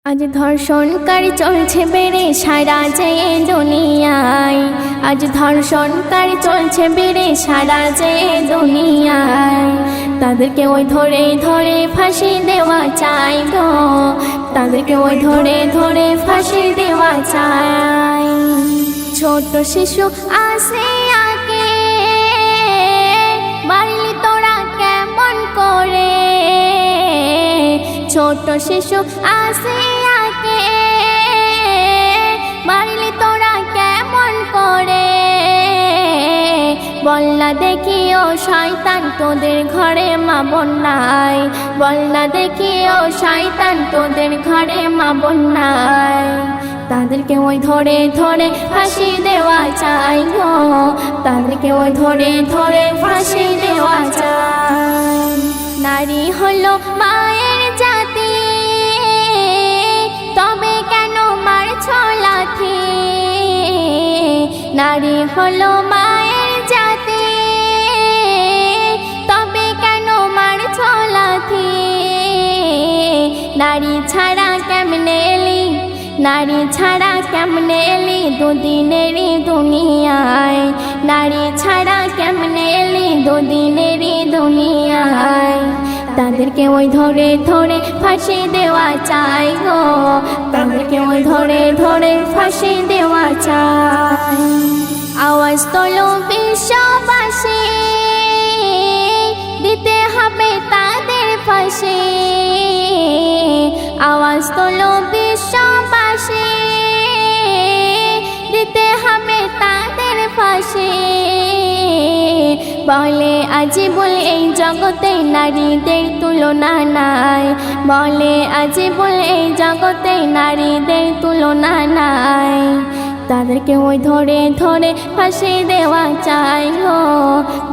আজ ধর্ষণকারী চলছে বেড়ে সারা যে দুনিয়ায়। আজ ধর্ষণকারী চলছে বেড়ে সারা যে দুনিয়ায়। তাদেরকে ওই ধরে ধরে ফাঁসি দেওয়া চাই গো, তাদেরকে ওই ধরে ধরে ফাঁসি দেওয়া চাই। ছোট শিশু আসিয়াকে মারলি তোরা কেমন করে, ছোট শিশু আসিয়াকে মারলি তোরা কেমন করে। বল না দেখি ও শয়তান তোদের ঘরে মা বোন নাই, বল না দেখি ও শয়তান তোদের ঘরে মা বোন নাই। তাদেরকে ওই ধরে ধরে ফাঁসি দেওয়া চাই গো, তাদেরকে ওই ধরে ধরে ফাঁসি দেওয়া চাই। নারী হলো মায়ের জাতি, তবে কেন মারছ লাথি। নারী হলো মায়ের জাতি, তবে কেন মারছ লাথি। নারী ছাড়া কেমনে এলি, নারী ছাড়া কেমনে এলি দুদিনেরই দুনিয়ায়। নারী ছাড়া কেমনে এলি দুদিনেরই দুনিয়ায়। তাদেরকে ওই ধরে ধরে ফাঁসি দেওয়া চাই গো, তাদেরকে ওই ধরে ধরে ফাঁসি দেওয়া চাই। আওয়াজ তোলো বিশ্ববাসী, দিতে হবে তাদের ফাঁসি। আওয়াজ তোলো বিশ্ববাসী, দিতে হবে তাদের ফাঁসি। বলে আজিবুল এই জগতে নারীদের তুলনা নাই, বলে আজিবুল এই জগতে নারীদের তুলনা নাই। তাদেরকে ওই ধরে ধরে ফাঁসি দেওয়া চাই গো,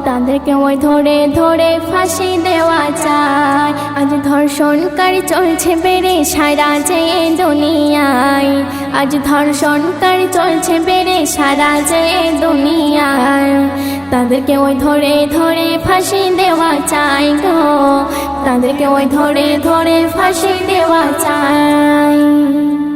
তাদেরকে ওই ধরে ধরে ফাঁসি দেওয়া চাই। আজ ধর্ষণকারী চলছে বেড়ে সারা যে দুনিয়ায়। আজ ধর্ষণকারী চলছে বেড়ে সারা যে দুনিয়ায়। তাদেরকে ওই ধরে ধরে ফাঁসি দেওয়া চাই গো, তাদেরকে ওই ধরে ধরে ফাঁসি দেওয়া চাই।